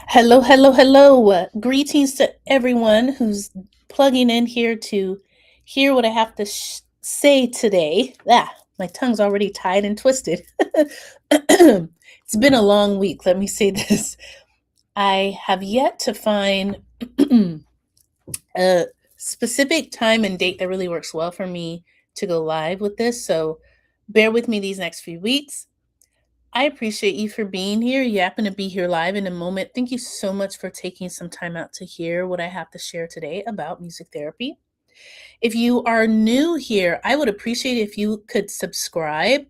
Hello, hello, hello. Greetings to everyone who's plugging in here to hear what I have to say today. My tongue's already tied and twisted. It's been a long week, let me say this. I have yet to find a specific time and date that really works well for me to go live with this. So bear with me these next few weeks. I appreciate you for being here. You happen to be here live in a moment. Thank you so much for taking some time out to hear what I have to share today about music therapy. If you are new here, I would appreciate if you could subscribe.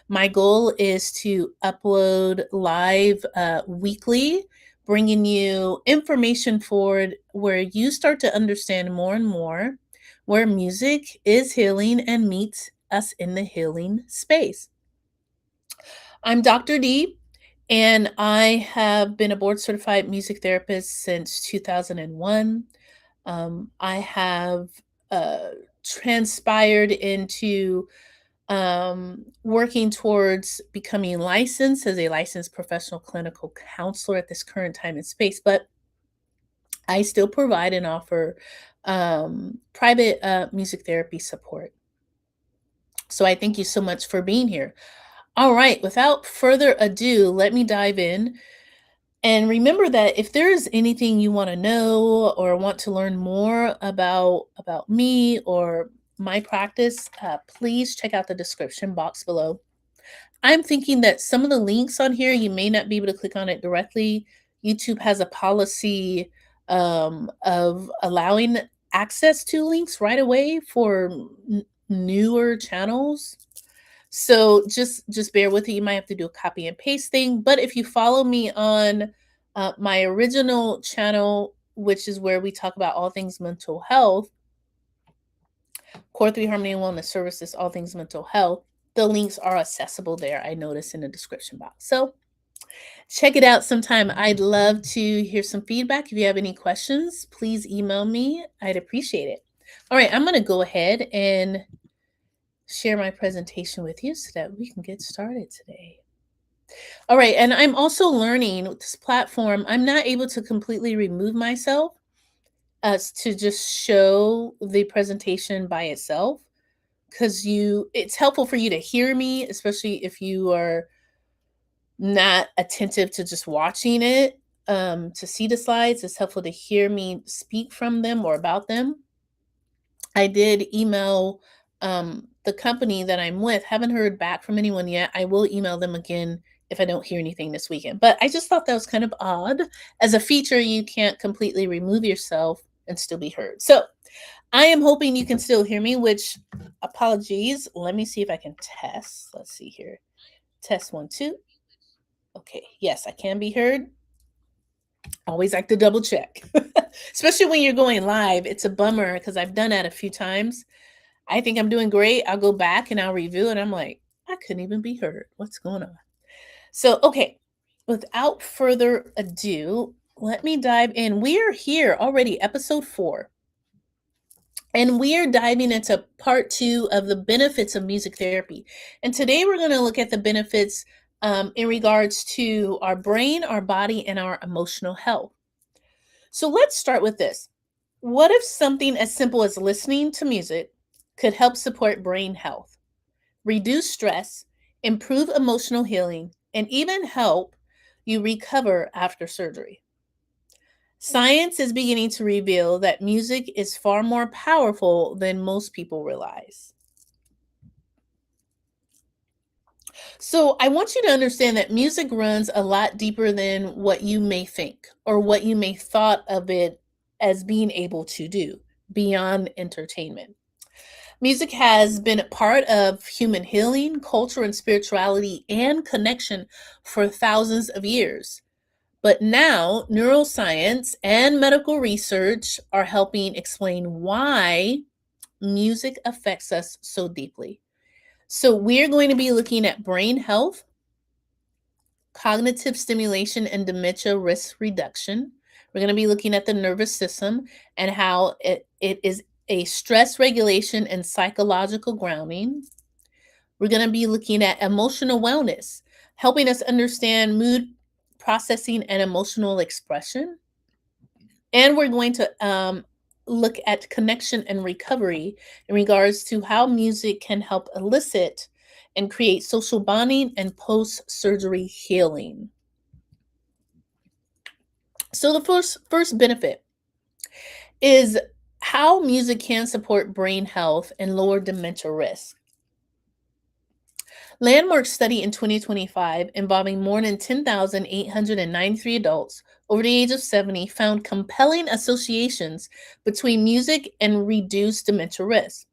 My goal is to upload live weekly, bringing you information forward where you start to understand more and more where music is healing and meets us in the healing space. I'm Dr. D, and I have been a board certified music therapist since 2001. I have uh, transpired into working towards becoming licensed as a licensed professional clinical counselor at this current time and space, but I still provide and offer private music therapy support. So I thank you so much for being here. All right, without further ado, let me dive in. And remember that if there is anything you want to know or want to learn more about me or my practice, please check out the description box below. I'm thinking that some of the links on here you may not be able to click on it directly. YouTube has a policy of allowing access to links right away for newer channels, so just bear with it. You might have to do a copy and paste thing. But if you follow me on my original channel, which is where we talk about all things mental health, Core 3 Harmony and Wellness Services, all things mental health, the links are accessible there. I noticed in the description box. So check it out sometime. I'd love to hear some feedback. If you have any questions, please email me. I'd appreciate it. All right, I'm going to go ahead and share my presentation with you so that we can get started today. All right, and I'm also learning with this platform, I'm not able to completely remove myself as to just show the presentation by itself because it's helpful for you to hear me, especially if you are not attentive to just watching it. To see the slides, it's helpful to hear me speak from them or about them. I did email the company that I'm with. Haven't heard back from anyone yet. I will email them again if I don't hear anything this weekend. But I just thought that was kind of odd. As a feature, you can't completely remove yourself and still be heard. So I am hoping you can still hear me, which apologies. Let me see if I can test. Let's see here. Test 1, 2. Okay. Yes, I can be heard. Always like to double check, especially when you're going live. It's a bummer because I've done that a few times. I think I'm doing great. I'll go back and I'll review it. I'm like, I couldn't even be heard. What's going on? So, okay, without further ado, let me dive in. We are here already, episode 4, and we are diving into part 2 of the benefits of music therapy. And today we're going to look at the benefits in regards to our brain, our body, and our emotional health. So, let's start with this. What if something as simple as listening to music could help support brain health, reduce stress, improve emotional healing, and even help you recover after surgery? Science is beginning to reveal that music is far more powerful than most people realize. So, I want you to understand that music runs a lot deeper than what you may think or what you may thought of it as being able to do beyond entertainment. Music has been a part of human healing, culture, and spirituality and connection for thousands of years. But now, neuroscience and medical research are helping explain why music affects us so deeply. So, we're going to be looking at brain health, cognitive stimulation, and dementia risk reduction. We're going to be looking at the nervous system and how it is a stress regulation and psychological grounding. We're going to be looking at emotional wellness, helping us understand mood processing, and emotional expression. And we're going to look at connection and recovery in regards to how music can help elicit and create social bonding and post surgery healing. So, the first benefit is how music can support brain health and lower dementia risk. Landmark study in 2025 involving more than 10,893 adults over the age of 70 found compelling associations between music and reduced dementia risk.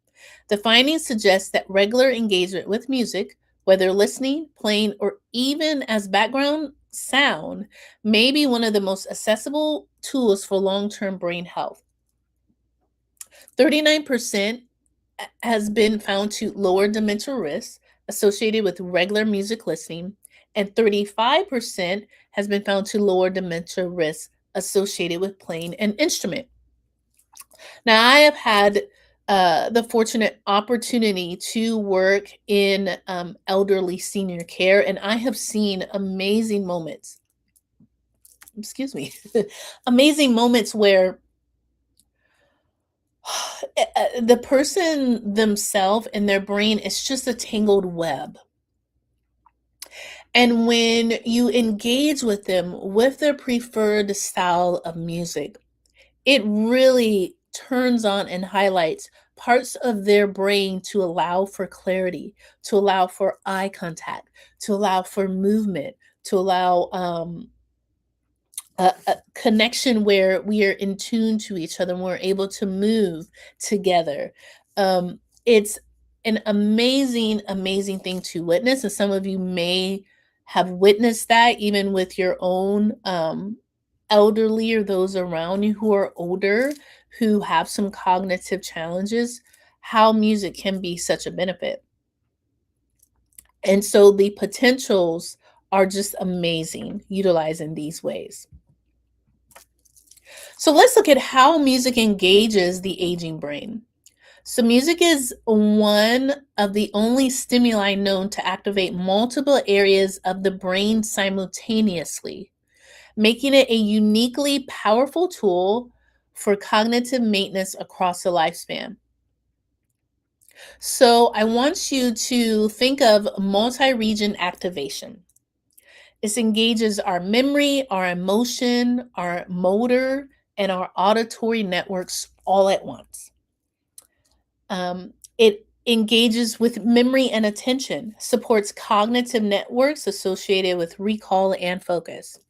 The findings suggest that regular engagement with music, whether listening, playing, or even as background sound, may be one of the most accessible tools for long-term brain health. 39% has been found to lower dementia risk associated with regular music listening, and 35% has been found to lower dementia risk associated with playing an instrument. Now, I have had the fortunate opportunity to work in elderly senior care, and I have seen amazing moments. Excuse me, amazing moments where the person themselves and their brain is just a tangled web. And when you engage with them with their preferred style of music, it really turns on and highlights parts of their brain to allow for clarity, to allow for eye contact, to allow for movement, to allow a connection where we are in tune to each other and we're able to move together. It's an amazing, amazing thing to witness. And some of you may have witnessed that even with your own elderly or those around you who are older, who have some cognitive challenges, how music can be such a benefit. And so the potentials are just amazing utilizing these ways. So let's look at how music engages the aging brain. So music is one of the only stimuli known to activate multiple areas of the brain simultaneously, making it a uniquely powerful tool for cognitive maintenance across the lifespan. So I want you to think of multi-region activation. This engages our memory, our emotion, our motor, and our auditory networks all at once. It engages with memory and attention, supports cognitive networks associated with recall and focus.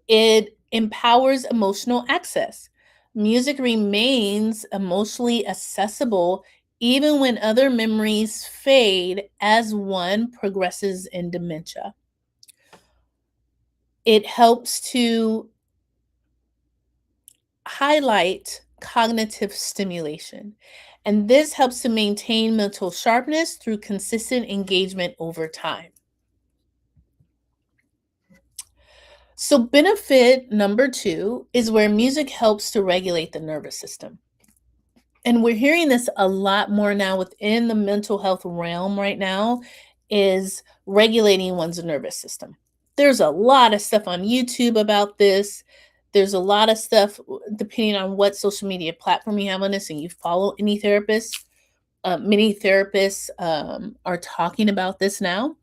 It empowers emotional access. Music remains emotionally accessible even when other memories fade as one progresses in dementia. It helps to highlight cognitive stimulation, and this helps to maintain mental sharpness through consistent engagement over time. So, benefit number 2 is where music helps to regulate the nervous system. And we're hearing this a lot more now within the mental health realm right now, is regulating one's nervous system. There's a lot of stuff on YouTube about this. There's a lot of stuff depending on what social media platform you have on this and you follow any therapist. Many therapists are talking about this now.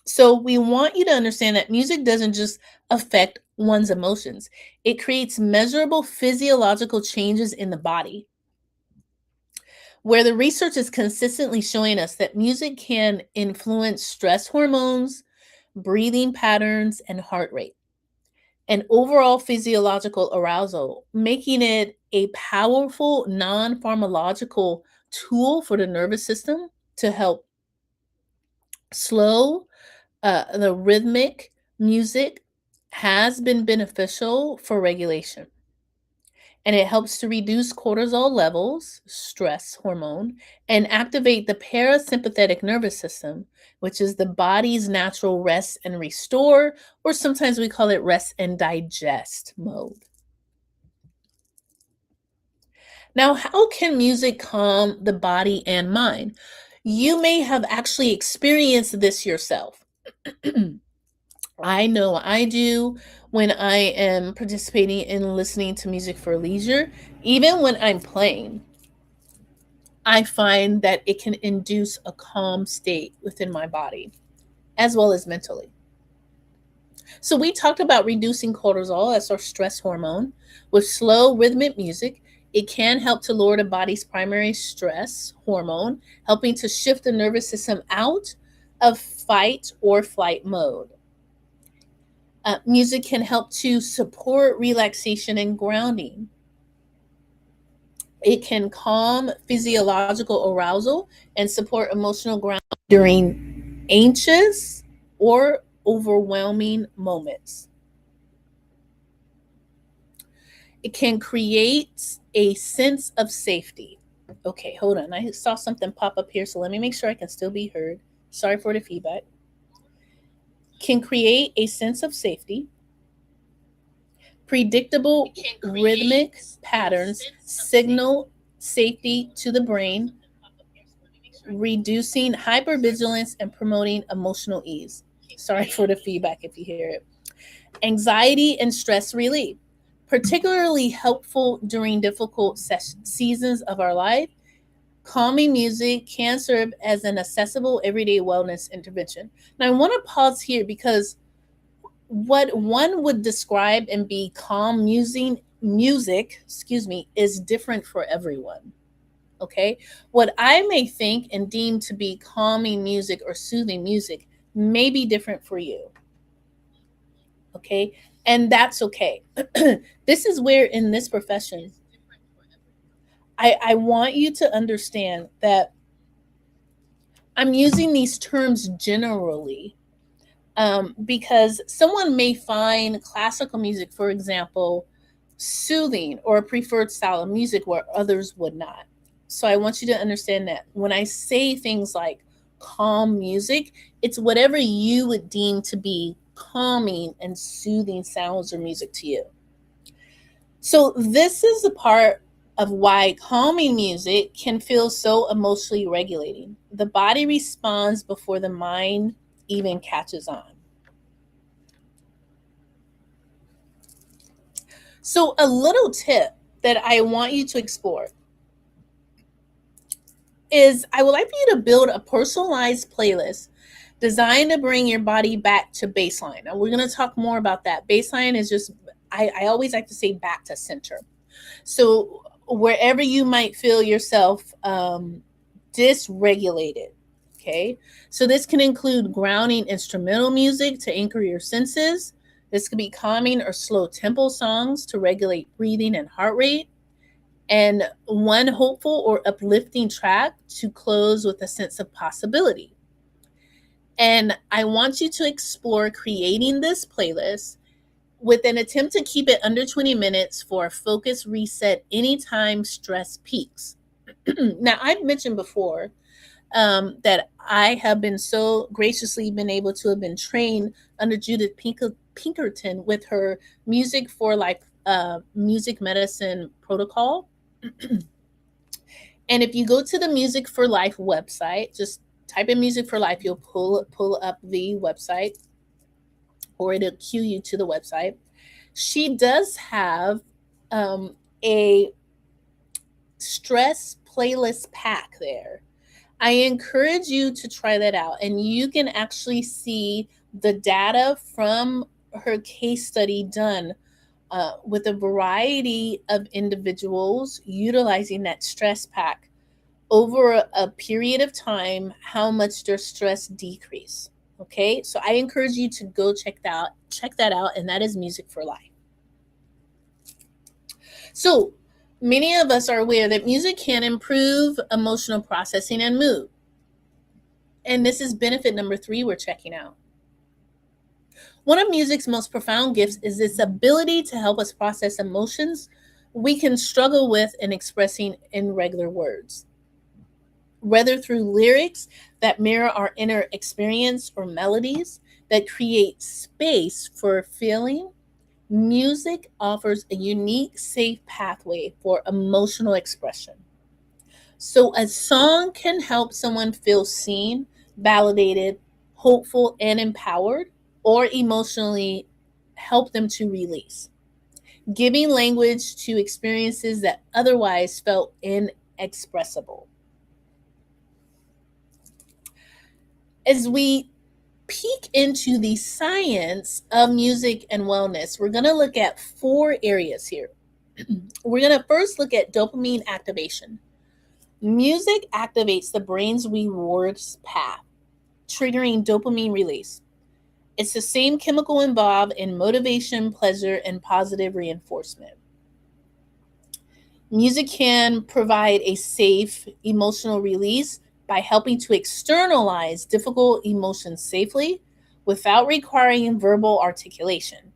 So we want you to understand that music doesn't just affect one's emotions. It creates measurable physiological changes in the body, where the research is consistently showing us that music can influence stress hormones, breathing patterns, and heart rate, and overall physiological arousal, making it a powerful non-pharmacological tool for the nervous system to help slow. The rhythmic music has been beneficial for regulation, and it helps to reduce cortisol levels, stress hormone, and activate the parasympathetic nervous system, which is the body's natural rest and restore, or sometimes we call it rest and digest mode. Now, how can music calm the body and mind? You may have actually experienced this yourself. I know I do when I am participating in listening to music for leisure. Even when I'm playing, I find that it can induce a calm state within my body as well as mentally. So, we talked about reducing cortisol, that's our stress hormone, with slow rhythmic music. It can help to lower the body's primary stress hormone, helping to shift the nervous system out of fight or flight mode. Music can help to support relaxation and grounding. It can calm physiological arousal and support emotional grounding during anxious or overwhelming moments. It can create a sense of safety. Okay, hold on. I saw something pop up here, so let me make sure I can still be heard. Sorry for the feedback. Can create a sense of safety. Predictable rhythmic patterns signal safety to the brain, reducing hypervigilance and promoting emotional ease. Sorry for the feedback if you hear it. Anxiety and stress relief, particularly helpful during difficult seasons of our life. Calming music can serve as an accessible everyday wellness intervention. Now, I want to pause here because what one would describe and be calm music, excuse me, is different for everyone. Okay? What I may think and deem to be calming music or soothing music may be different for you. Okay? And that's okay. This is where in this profession, I want you to understand that I'm using these terms generally, because someone may find classical music, for example, soothing or a preferred style of music where others would not. So I want you to understand that when I say things like calm music, it's whatever you would deem to be calming and soothing sounds or music to you. So this is the part of why calming music can feel so emotionally regulating. The body responds before the mind even catches on. So, a little tip that I want you to explore is I would like for you to build a personalized playlist designed to bring your body back to baseline. Now, we're going to talk more about that. Baseline is just, I always like to say back to center. So, wherever you might feel yourself dysregulated, okay? So, this can include grounding instrumental music to anchor your senses. This could be calming or slow tempo songs to regulate breathing and heart rate, and one hopeful or uplifting track to close with a sense of possibility. And I want you to explore creating this playlist with an attempt to keep it under 20 minutes for a focus reset anytime stress peaks. Now, I've mentioned before that I have been so graciously been able to have been trained under Judith Pinkerton with her Music for Life music medicine protocol. And if you go to the Music for Life website, just type in Music for Life, you'll pull up the website, or it'll cue you to the website. She does have a stress playlist pack there. I encourage you to try that out, and you can actually see the data from her case study done with a variety of individuals utilizing that stress pack over a period of time, how much their stress decrease. Okay, so I encourage you to go check that out, and that is Music for Life. So many of us are aware that music can improve emotional processing and mood. And this is benefit number 3 we're checking out. One of music's most profound gifts is its ability to help us process emotions we can struggle with in expressing in regular words. Whether through lyrics that mirror our inner experience or melodies that create space for feeling, music offers a unique, safe pathway for emotional expression. So, a song can help someone feel seen, validated, hopeful, and empowered, or emotionally help them to release, giving language to experiences that otherwise felt inexpressible. As we peek into the science of music and wellness, we're going to look at 4 areas here. We're going to first look at dopamine activation. Music activates the brain's rewards path, triggering dopamine release. It's the same chemical involved in motivation, pleasure, and positive reinforcement. Music can provide a safe emotional release by helping to externalize difficult emotions safely without requiring verbal articulation,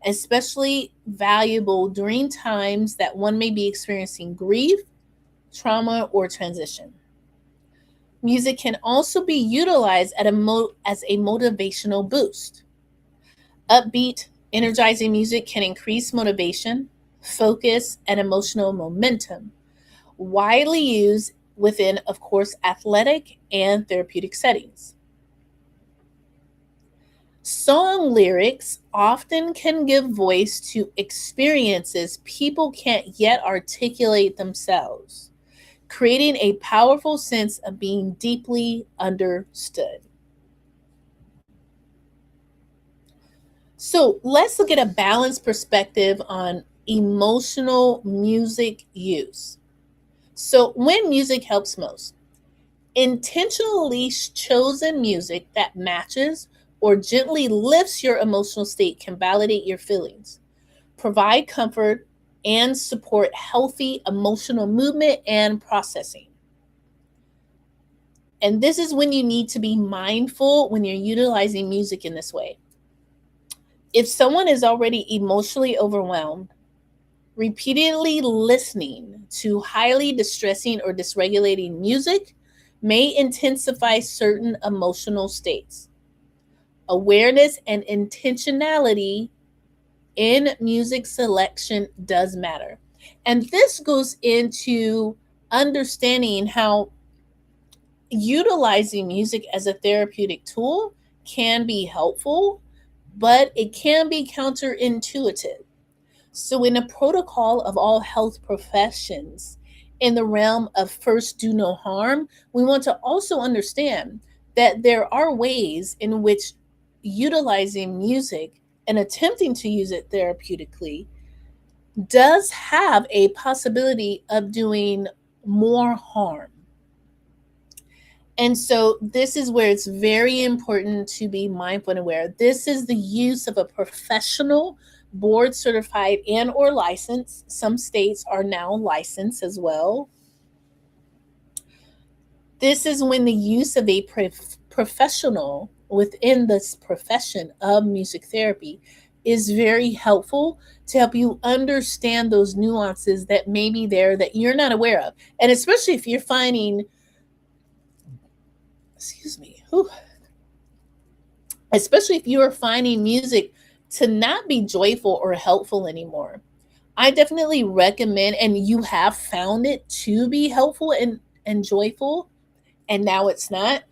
especially valuable during times that one may be experiencing grief, trauma, or transition. Music can also be utilized as a motivational boost. Upbeat, energizing music can increase motivation, focus, and emotional momentum, widely used within, of course, athletic and therapeutic settings. Song lyrics often can give voice to experiences people can't yet articulate themselves, creating a powerful sense of being deeply understood. So let's look at a balanced perspective on emotional music use. So, when music helps most, intentionally chosen music that matches or gently lifts your emotional state can validate your feelings, provide comfort, and support healthy emotional movement and processing. And this is when you need to be mindful when you're utilizing music in this way. If someone is already emotionally overwhelmed, repeatedly listening to highly distressing or dysregulating music may intensify certain emotional states. Awareness and intentionality in music selection does matter. And this goes into understanding how utilizing music as a therapeutic tool can be helpful, but it can be counterintuitive. So, in a protocol of all health professions, in the realm of first do no harm, we want to also understand that there are ways in which utilizing music and attempting to use it therapeutically does have a possibility of doing more harm. And so this is where it's very important to be mindful and aware. This is the use of a professional, board certified and or licensed. Some states are now licensed as well. This is when the use of a professional within this profession of music therapy is very helpful to help you understand those nuances that may be there that you're not aware of. And especially if you're finding, excuse me, whew, especially if you are finding music to not be joyful or helpful anymore. I definitely recommend, and you have found it to be helpful and joyful, and now it's not.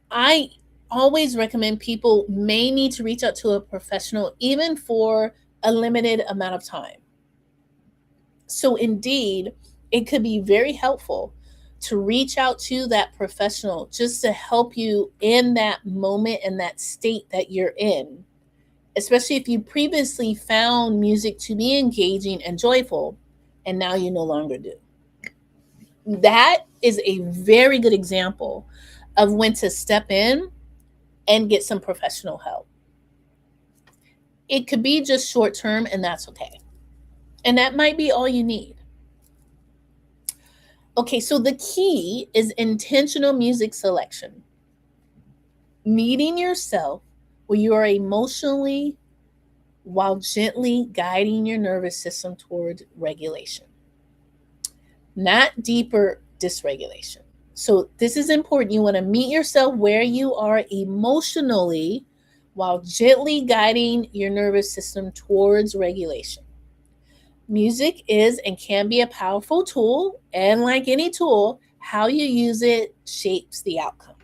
I always recommend people may need to reach out to a professional, even for a limited amount of time. So, indeed, it could be very helpful to reach out to that professional just to help you in that moment and that state that you're in, especially if you previously found music to be engaging and joyful and now you no longer do. That is a very good example of when to step in and get some professional help. It could be just short term, and that's okay. And that might be all you need. Okay, so the key is intentional music selection. Meeting yourself where you are emotionally while gently guiding your nervous system toward regulation, not deeper dysregulation. So, this is important. You want to meet yourself where you are emotionally while gently guiding your nervous system towards regulation. Music is and can be a powerful tool, and like any tool, how you use it shapes the outcome.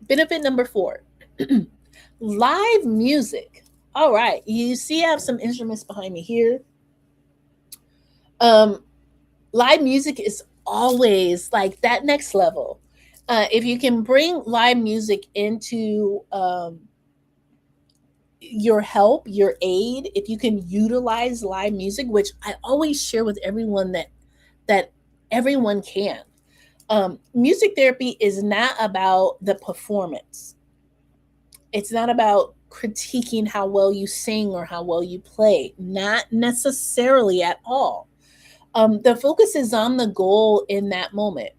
Benefit number 4: Live music. All right. You see, I have some instruments behind me here. Um, Live music is always like that next level. If you can bring live music into your help, your aid, if you can utilize live music, which I always share with everyone that everyone can. Music therapy is not about the performance. It's not about critiquing how well you sing or how well you play. Not necessarily at all. The focus is on the goal in that moment.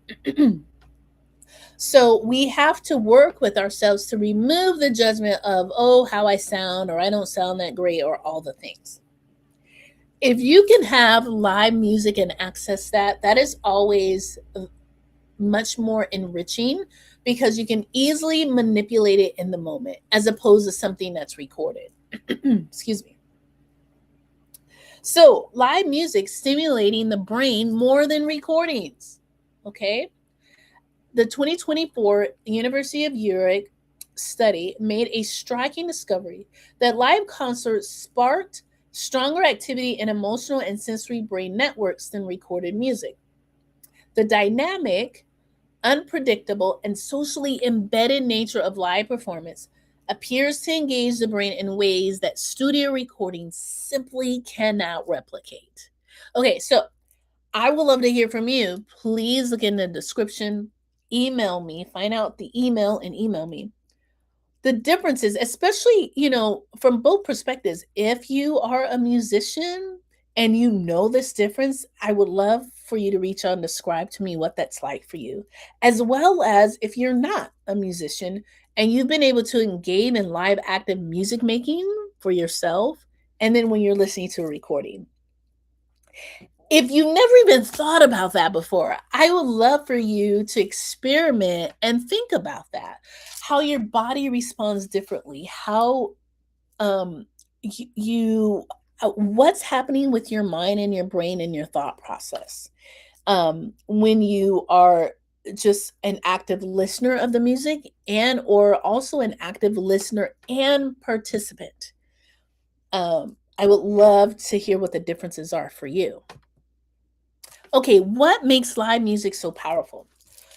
So we have to work with ourselves to remove the judgment of, oh, how I sound, or I don't sound that great, or all the things. If you can have live music and access that, that is always much more enriching because you can easily manipulate it in the moment as opposed to something that's recorded. Excuse me. So, live music stimulating the brain more than recordings. Okay. The 2024 University of Zurich study made a striking discovery that live concerts sparked stronger activity in emotional and sensory brain networks than recorded music. The dynamic, unpredictable, and socially embedded nature of live performance appears to engage the brain in ways that studio recordings simply cannot replicate. Okay, so I would love to hear from you. Please look in the description, email me, find out the email and email me. The differences, especially, from both perspectives. If you are a musician and you know this difference, I would love for you to reach out and describe to me what that's like for you. As well as if you're not a musician and you've been able to engage in live active music making for yourself, and then when you're listening to a recording, if you never even thought about that before, I would love for you to experiment and think about that. How your body responds differently, how you what's happening with your mind and your brain and your thought process when you are just an active listener of the music and or also an active listener and participant. I would love to hear what the differences are for you. Okay, what makes live music so powerful?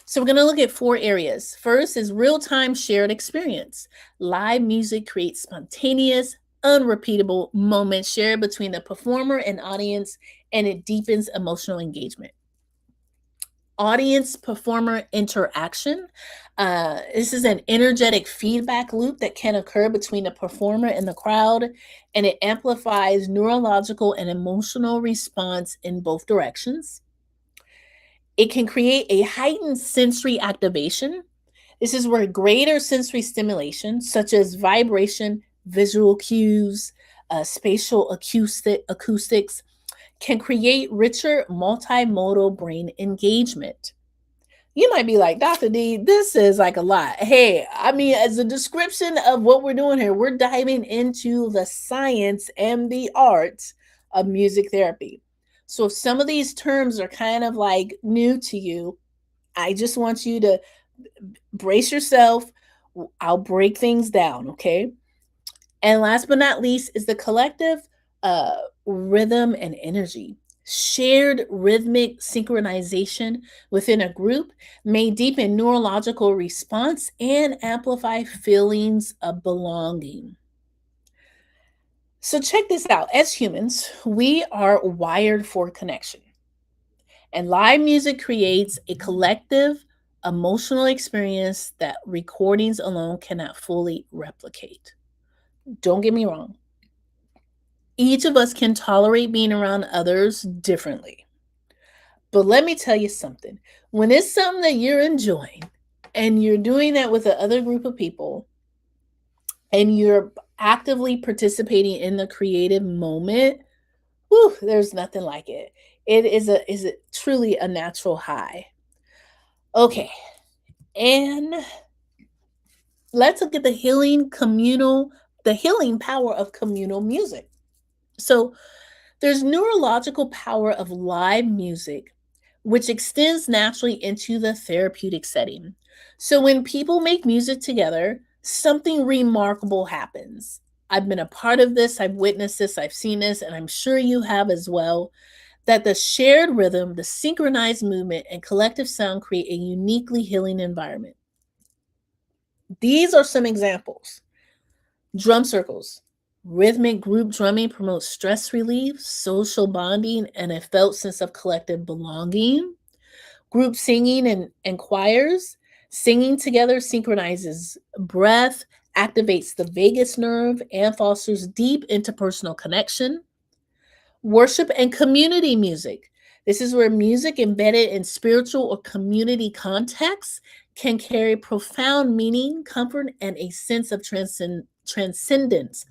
So, we're going to look at 4 areas. First is real time shared experience. Live music creates spontaneous, unrepeatable moments shared between the performer and audience, and it deepens emotional engagement. Audience performer interaction. This is an energetic feedback loop that can occur between the performer and the crowd, and it amplifies neurological and emotional response in both directions. It can create a heightened sensory activation. This is where greater sensory stimulation, such as vibration, visual cues, spatial acoustics, can create richer multimodal brain engagement. You might be like, Dr. D, this is like a lot. Hey, I mean, as a description of what we're doing here, we're diving into the science and the art of music therapy. So if some of these terms are kind of like new to you, I just want you to brace yourself. I'll break things down, okay? And last but not least is the collective rhythm and energy. Shared rhythmic synchronization within a group may deepen neurological response and amplify feelings of belonging. So, check this out. As humans, we are wired for connection, and live music creates a collective emotional experience that recordings alone cannot fully replicate. Don't get me wrong, each of us can tolerate being around others differently. But let me tell you something, when it's something that you're enjoying and you're doing that with the other group of people and you're actively participating in the creative moment, whew, there's nothing like it. It is a truly a natural high. Okay, and let's look at the healing power of communal music. So there's neurological power of live music, which extends naturally into the therapeutic setting. So when people make music together, something remarkable happens. I've been a part of this, I've witnessed this, I've seen this, and I'm sure you have as well. That the shared rhythm, the synchronized movement, and collective sound create a uniquely healing environment. These are some examples. Drum circles. Rhythmic group drumming promotes stress relief, social bonding, and a felt sense of collective belonging. Group singing and choirs. Singing together synchronizes breath, activates the vagus nerve, and fosters deep interpersonal connection. Worship and community music. This is where music embedded in spiritual or community contexts can carry profound meaning, comfort, and a sense of transcendence.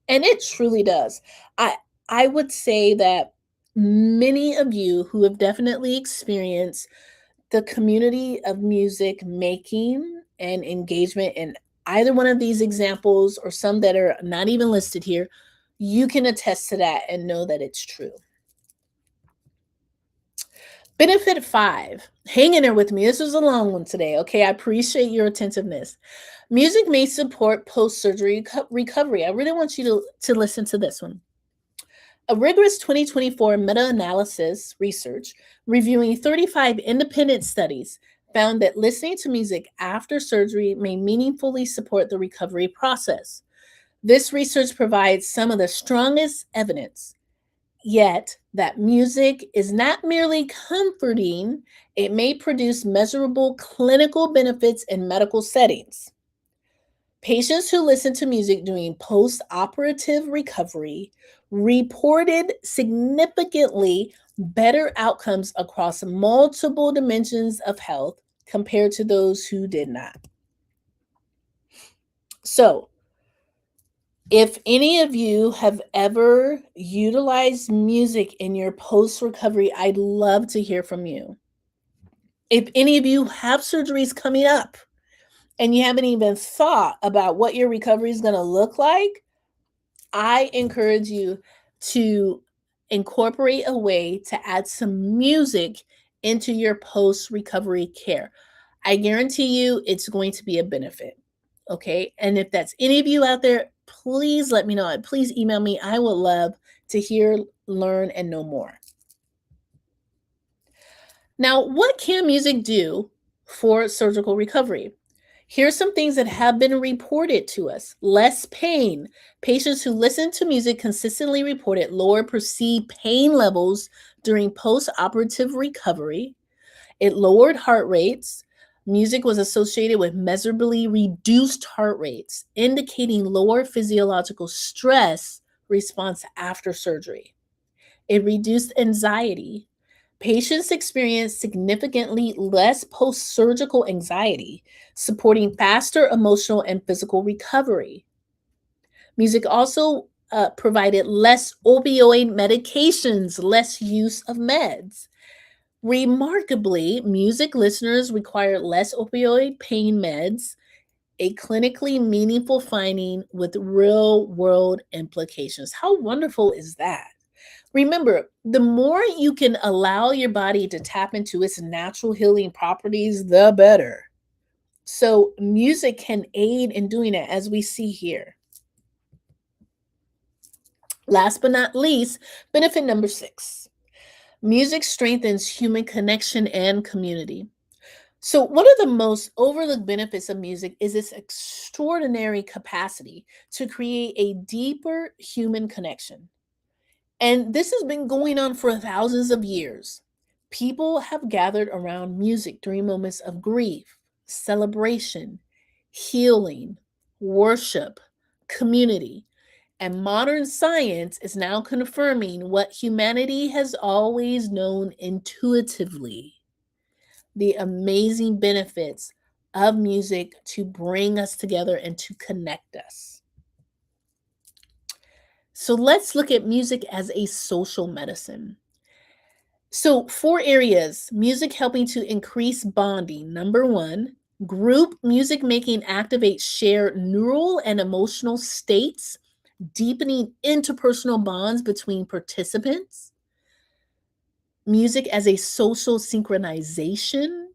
And it truly does. I I would say that many of you who have definitely experienced the community of music making and engagement in either one of these examples or some that are not even listed here, you can attest to that and know that it's true. Benefit 5. Hang in there with me. This was a long one today. Okay. I appreciate your attentiveness. Music may support post surgery recovery. I really want you to listen to this one. A rigorous 2024 meta analysis research reviewing 35 independent studies found that listening to music after surgery may meaningfully support the recovery process. This research provides some of the strongest evidence, yet, that music is not merely comforting, it may produce measurable clinical benefits in medical settings. Patients who listened to music during post operative recovery reported significantly better outcomes across multiple dimensions of health compared to those who did not. So, if any of you have ever utilized music in your post recovery, I'd love to hear from you. If any of you have surgeries coming up and you haven't even thought about what your recovery is going to look like, I encourage you to incorporate a way to add some music into your post recovery care. I guarantee you it's going to be a benefit. Okay. And if that's any of you out there, please let me know. Please email me. I would love to hear, learn, and know more. Now, what can music do for surgical recovery? Here's some things that have been reported to us. Less pain. Patients who listen to music consistently reported lower perceived pain levels during post operative recovery. It lowered heart rates. Music was associated with measurably reduced heart rates, indicating lower physiological stress response after surgery. It reduced anxiety. Patients experienced significantly less post surgical anxiety, supporting faster emotional and physical recovery. Music also provided less opioid medications, less use of meds. Remarkably, music listeners required less opioid pain meds, a clinically meaningful finding with real world implications. How wonderful is that? Remember, the more you can allow your body to tap into its natural healing properties, the better. So, music can aid in doing that, as we see here. Last but not least, benefit number 6. Music strengthens human connection and community. So, one of the most overlooked benefits of music is its extraordinary capacity to create a deeper human connection. And this has been going on for thousands of years. People have gathered around music during moments of grief, celebration, healing, worship, community. And modern science is now confirming what humanity has always known intuitively: the amazing benefits of music to bring us together and to connect us. So let's look at music as a social medicine. So, 4 areas: music helping to increase bonding. Number 1, group music making activates shared neural and emotional states, deepening interpersonal bonds between participants. Music as a social synchronization,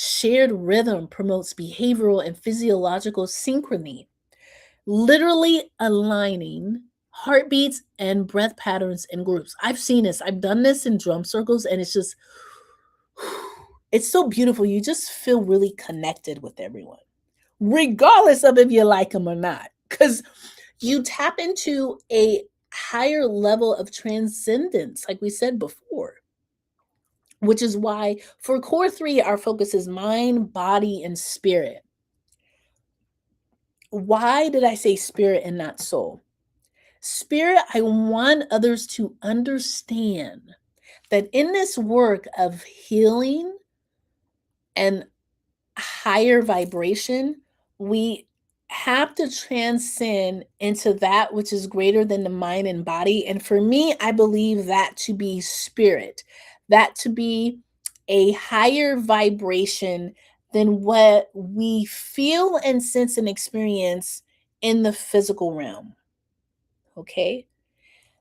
Shared rhythm promotes behavioral and physiological synchrony, literally aligning heartbeats and breath patterns in groups. I've seen this. I've done this in drum circles, and it's just, it's so beautiful. You just feel really connected with everyone, regardless of if you like them or not, because you tap into a higher level of transcendence, like we said before, which is why for core three, our focus is mind, body, and spirit. Why did I say spirit and not soul? Spirit, I want others to understand that in this work of healing and higher vibration, we have to transcend into that which is greater than the mind and body. And for me, I believe that to be spirit, that to be a higher vibration than what we feel and sense and experience in the physical realm. Okay?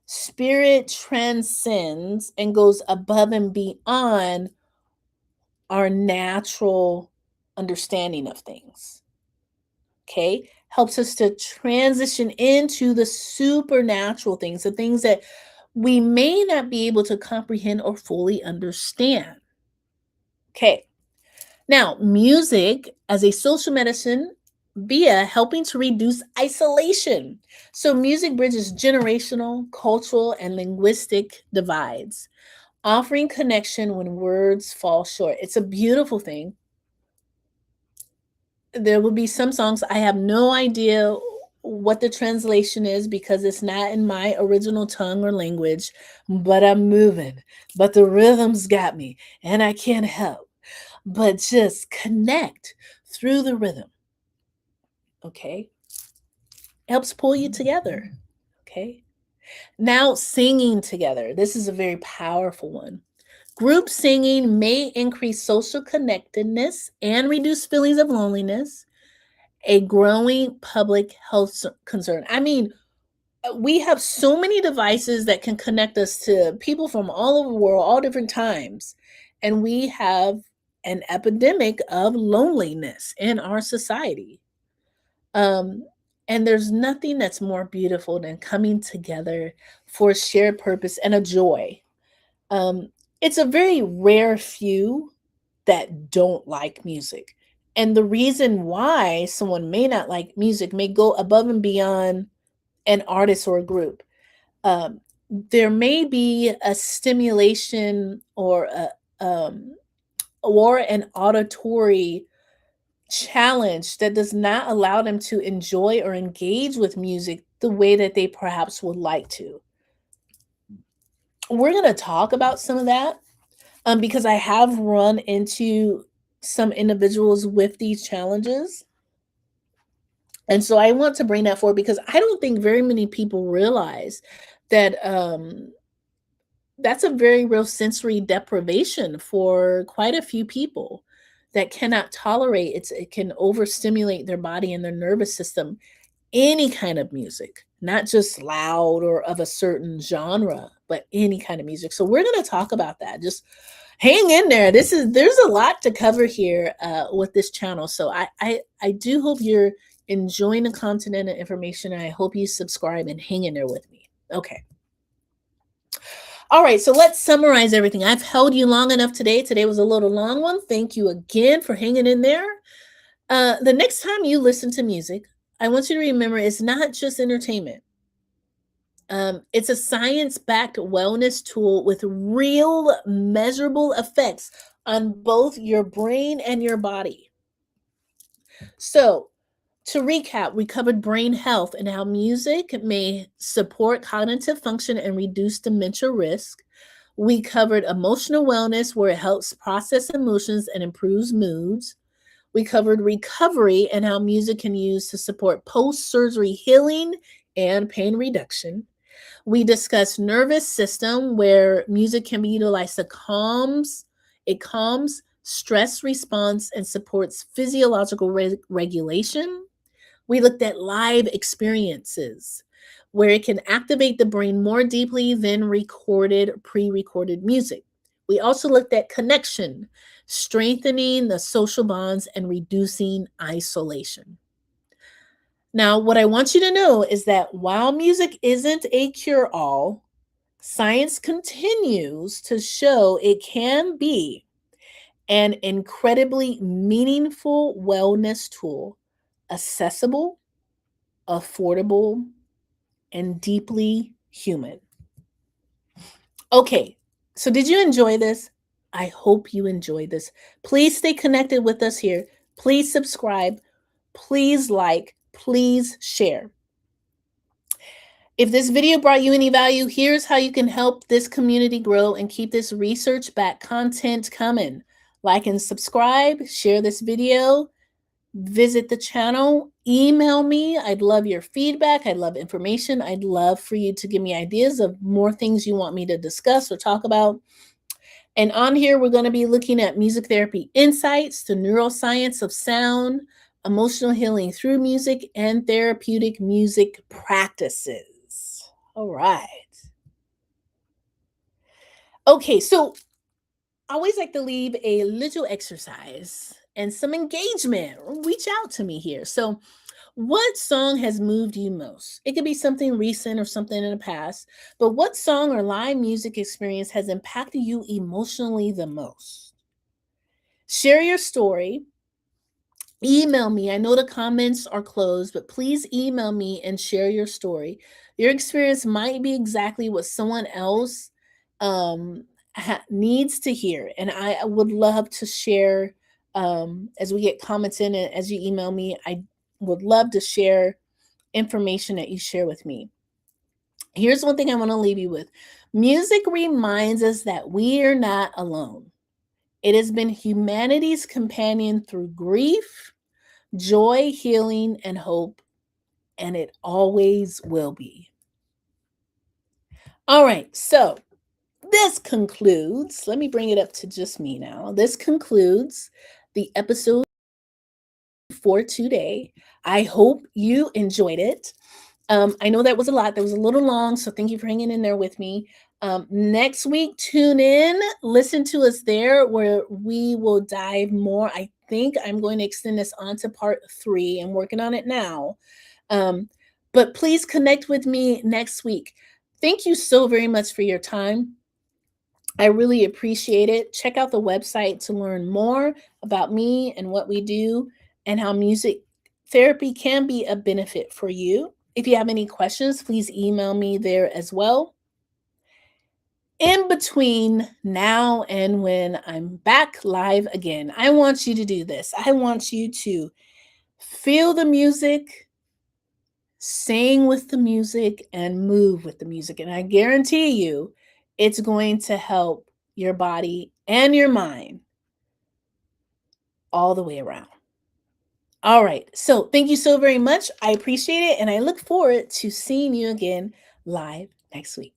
Spirit transcends and goes above and beyond our natural understanding of things. Okay? Helps us to transition into the supernatural things, the things that we may not be able to comprehend or fully understand. Okay. Now, music as a social medicine via helping to reduce isolation. So, music bridges generational, cultural, and linguistic divides, offering connection when words fall short. It's a beautiful thing. There will be some songs I have no idea what the translation is because it's not in my original tongue or language, but I'm moving. But the rhythms got me, and I can't help but just connect through the rhythm. Okay? Helps pull you together. Okay? Now, singing together. This is a very powerful one. Group singing may increase social connectedness and reduce feelings of loneliness, a growing public health concern. I mean, we have so many devices that can connect us to people from all over the world, all different times. And we have an epidemic of loneliness in our society. Um, and there's nothing that's more beautiful than coming together for a shared purpose and a joy. Um, it's a very rare few that don't like music. And the reason why someone may not like music may go above and beyond an artist or a group. Um, there may be a stimulation or an auditory challenge that does not allow them to enjoy or engage with music the way that they perhaps would like to. We're going to talk about some of that because I have run into some individuals with these challenges. And so I want to bring that forward because I don't think very many people realize that that's a very real sensory deprivation for quite a few people that cannot tolerate it can overstimulate their body and their nervous system. Any kind of music, not just loud or of a certain genre, but any kind of music. So we're going to talk about that. Just hang in there. There's a lot to cover here with this channel. So I do hope you're enjoying the content and the information. And I hope you subscribe and hang in there with me. Okay. All right, so let's summarize everything. I've held you long enough today. Today was a little long one. Thank you again for hanging in there. The next time you listen to music, I want you to remember it's not just entertainment. It's a science-backed wellness tool with real measurable effects on both your brain and your body. So, to recap, we covered brain health and how music may support cognitive function and reduce dementia risk. We covered emotional wellness, where it helps process emotions and improves moods. We covered recovery and how music can use to support post-surgery healing and pain reduction. We discussed nervous system, where music can be utilized to calms stress response and supports physiological regulation. We looked at live experiences, where it can activate the brain more deeply than pre recorded music. We also looked at connection, strengthening the social bonds and reducing isolation. Now, what I want you to know is that while music isn't a cure all, science continues to show it can be an incredibly meaningful wellness tool, accessible, affordable, and deeply human. Okay, so did you enjoy this? I hope you enjoyed this. Please stay connected with us here. Please subscribe. Please like. Please share. If this video brought you any value, here's how you can help this community grow and keep this research backed content coming. Like and subscribe, share this video, visit the channel, email me. I'd love your feedback. I'd love information. I'd love for you to give me ideas of more things you want me to discuss or talk about. And on here, we're going to be looking at music therapy insights, the neuroscience of sound, emotional healing through music, and therapeutic music practices. All right. Okay, so I always like to leave a little exercise and some engagement. Reach out to me here. So, what song has moved you most? It could be something recent or something in the past, but what song or live music experience has impacted you emotionally the most? Share your story. Email me. I know the comments are closed, but please email me and share your story. Your experience might be exactly what someone else um, needs to hear. And I would love to share as we get comments in and as you email me. I would love to share information that you share with me. Here's one thing I want to leave you with. Music reminds us that we are not alone. It has been humanity's companion through grief, joy, healing, and hope, and it always will be. All right, so this concludes, let me bring it up to just me now. This concludes the episode for today. I hope you enjoyed it. I know that was a lot. That was a little long, so thank you for hanging in there with me. Next week, tune in, listen to us there, where we will dive more. I think I'm going to extend this on to part 3. I'm working on it now. But please connect with me next week. Thank you so very much for your time. I really appreciate it. Check out the website to learn more about me and what we do and how music therapy can be a benefit for you. If you have any questions, please email me there as well. In between now and when I'm back live again, I want you to do this. I want you to feel the music, sing with the music, and move with the music. And I guarantee you, it's going to help your body and your mind all the way around. All right. So thank you so very much. I appreciate it. And I look forward to seeing you again live next week.